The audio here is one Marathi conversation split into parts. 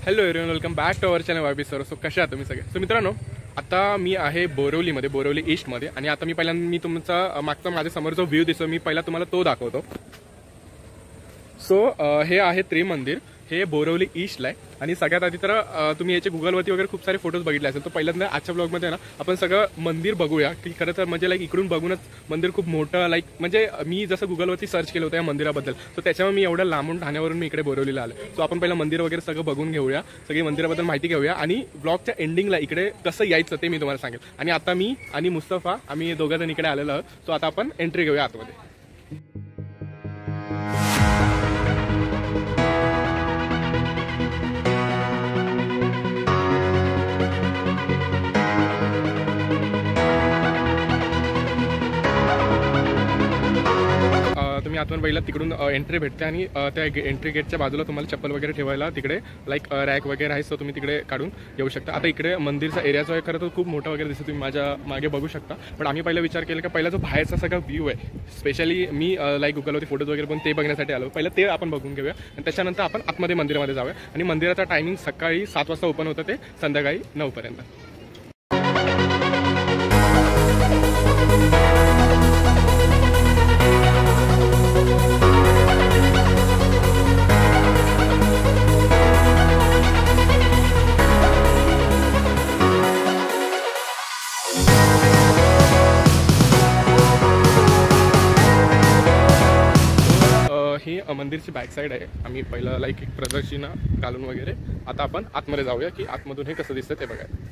Hello everyone, welcome back to our channel YB sir. So कशा आहात तुम्ही सगळे? सो मित्रांनो, आता मी आहे बोरिवलीमध्ये, बोरिवली ईस्टमध्ये. आणि आता मी पहिल्यांदा मी तुमचा मागचा माझ्या समोर जो व्ह्यू दिसतो मी पहिला तुम्हाला तो दाखवतो. सो हे आहे त्रिमंदिर, हे बोरिवली ईस्टला आहे. आणि सगळ्यात आधी तर तुम्ही याचे गुगलवरती वगैरे खूप सारे फोटोज बघितले असेल. तो पहिल्यांदा आजच्या ब्लॉगमध्ये ना आपण सगळं मंदिर बघूया की खरं तर म्हणजे लाईक इकडून बघूनच मंदिर खूप मोठं, लाईक म्हणजे मी जसं गुगलवरती सर्च केलं होतं या मंदिराबद्दल, सो त्याच्यामुळे मी एवढं लांबून ठाण्यावरून मी इकडे बोरिवलीला आलो. सो आपण पहिलं मंदिर वगैरे सगळं बघून घेऊया, सगळी मंदिराबद्दल माहिती घेऊया आणि ब्लॉगच्या एंडिंगला इकडे कसं यायचं ते मी तुम्हाला सांगेल. आणि आता मी आणि मुस्तफा आम्ही दोघं जण इकडे आलेलो आहोत. सो आता आपण एंट्री घेऊया आतमध्ये. तुम्ही आतून पहिला तिकडून एंट्री भेटते आणि त्या एंट्री गेटच्या बाजूला तुम्हाला चप्पल वगैरे ठेवायला तिकडे लाईक रॅक वगैरे आहे. सो तुम्ही तिकडे काढून येऊ शकता. आता इकडे मंदिरचा एरिया जो आहे खरं तर खूप मोठा वगैरे दिसतो, तुम्ही माझ्या मागे बघू शकता. पण आम्ही पहिला विचार केला की पहिला जो बाहेरचा सगळा व्ह्यू आहे, स्पेशली मी लाईक गुगलवरती फोटोज वगैरे पण ते बघण्यासाठी आलो. पहिलं ते आपण बघून घेऊया आणि त्याच्यानंतर आपण आतमध्ये मंदिरामध्ये जाऊया. आणि मंदिराचा टायमिंग सकाळी 7 वाजता ओपन होतं ते संध्याकाळी 9 पर्यंत. ही मंदिरची बॅक साईड आहे. आम्ही पहिलं लाईक एक प्रदक्षिणा घालून वगैरे आता आपण आतमध्ये जाऊया की आतमधून हे कसं दिसतं ते बघायला.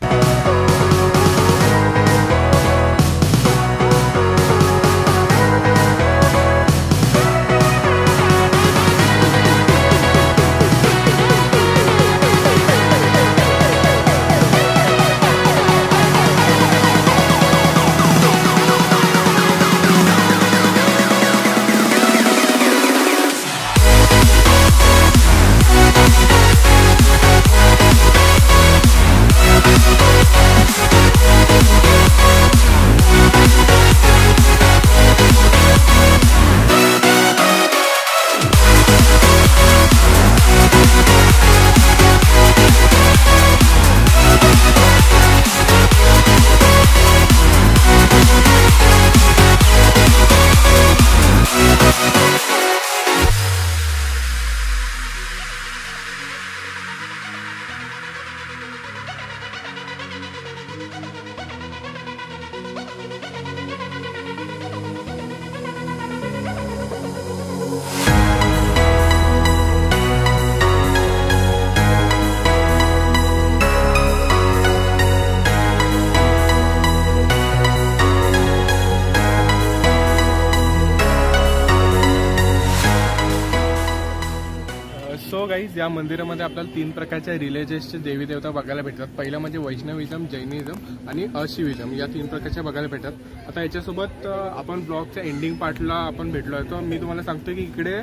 सो गाईज, या मंदिरामध्ये आपल्याला 3 प्रकारच्या रिलिजियसचे देवी देवता बघायला भेटतात. पहिलं म्हणजे वैष्णविझम, जैनिझम आणि अशिविझम, या 3 प्रकारच्या बघायला भेटतात. आता याच्यासोबत आपण ब्लॉगच्या एंडिंग पार्टला आपण भेटलो आहे. तर मी तुम्हाला सांगतो की इकडे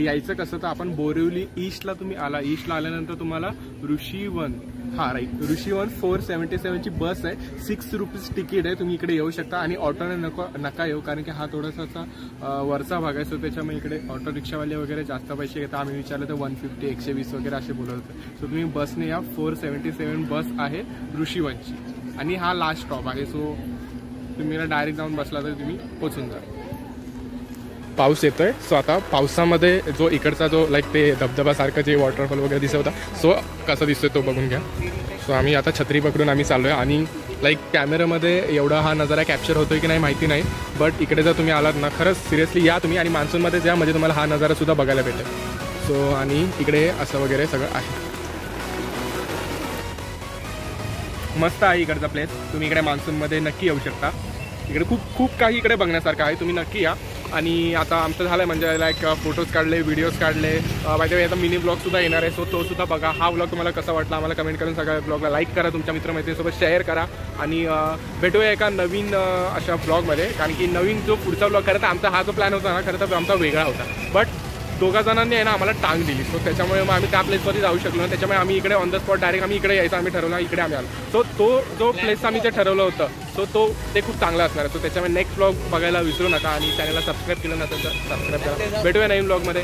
यायचं कसं, तर आपण बोरिवली ईस्टला तुम्ही आला. ईस्टला आल्यानंतर तुम्हाला ऋषीवन, ऋषीवन 477ची बस आहे. 6 रुपीज तिकीट आहे. तुम्ही इकडे येऊ शकता. आणि ऑटोने नका येऊ, कारण की हा थोडासा वरचा भाग आहे. सो त्याच्यामुळे इकडे ऑटो रिक्षावाले वगैरे जास्त पैसे घेतात. आम्ही विचारलं तर 150, 120 वगैरे असे बोलत होते. सो तुम्ही बसने या. 477 बस आहे ऋषीवनची आणि हा लास्ट स्टॉप आहे. सो तुम्ही डायरेक्ट जाऊन बसला तर तुम्ही पोचून जा. पाऊस येतोय. सो आता पावसामध्ये जो इकडचा जो लाईक ते धबधबासारखं जे वॉटरफॉल वगैरे दिसत होता, सो कसा दिसतोय तो बघून घ्या. सो आम्ही आता छत्री पकडून आम्ही चाललोय. आणि लाईक कॅमेरामध्ये एवढा हा नजारा कॅप्चर होतोय की नाही माहिती नाही, बट इकडे जर तुम्ही आलात ना, खरंच सिरियसली या तुम्ही. आणि मान्सूनमध्ये या म्हणजे तुम्हाला हा नजारा सुद्धा बघायला भेटेल. सो आणि इकडे असं वगैरे सगळं आहे. मस्त आहे इकडचा प्लेस. तुम्ही इकडे मान्सूनमध्ये नक्की येऊ शकता. इकडे खूप काही इकडे बघण्यासारखं आहे. तुम्ही नक्की या. आणि आता आमचं झालं आहे म्हणजे लाईक फोटोज काढले, व्हिडिओज काढले. बाय द वे आता मिनी ब्लॉगसुद्धा येणार आहे. सो तो सुद्धा बघा. हा ब्लॉग तुम्हाला कसा वाटला आम्हाला कमेंट करून सगळ्या ब्लॉगला लाईक करा, तुमच्या मित्रमैत्रिणीसोबत शेअर करा. आणि भेटूया एका नवीन अशा ब्लॉगमध्ये. कारण की नवीन जो पुढचा ब्लॉग खरं तर आमचा हा जो प्लॅन होता ना, खरं तर आमचा वेगळा होता. बट दोघा जणांनी आहे ना आम्हाला टांग दिली. सो त्याच्यामुळे मग आम्ही त्या प्लेसवरती जाऊ शकलो. त्याच्यामुळे आम्ही इकडे ऑन द स्पॉट डायरेक्ट आम्ही इकडे यायचं आम्ही ठरवलं. इकडे आम्ही आलो. सो तो जो प्लेस आम्ही जे ठरवलं होतं सो ते खूप चांगलं असणार आहे. सो त्याच्यामुळे नेक्स्ट ब्लॉग बघायला विसरू नका. आणि चॅनलला सबस्क्राईब केलं नसेल तर सबस्क्राईब करा. भेटूया नवीन ब्लॉगमध्ये.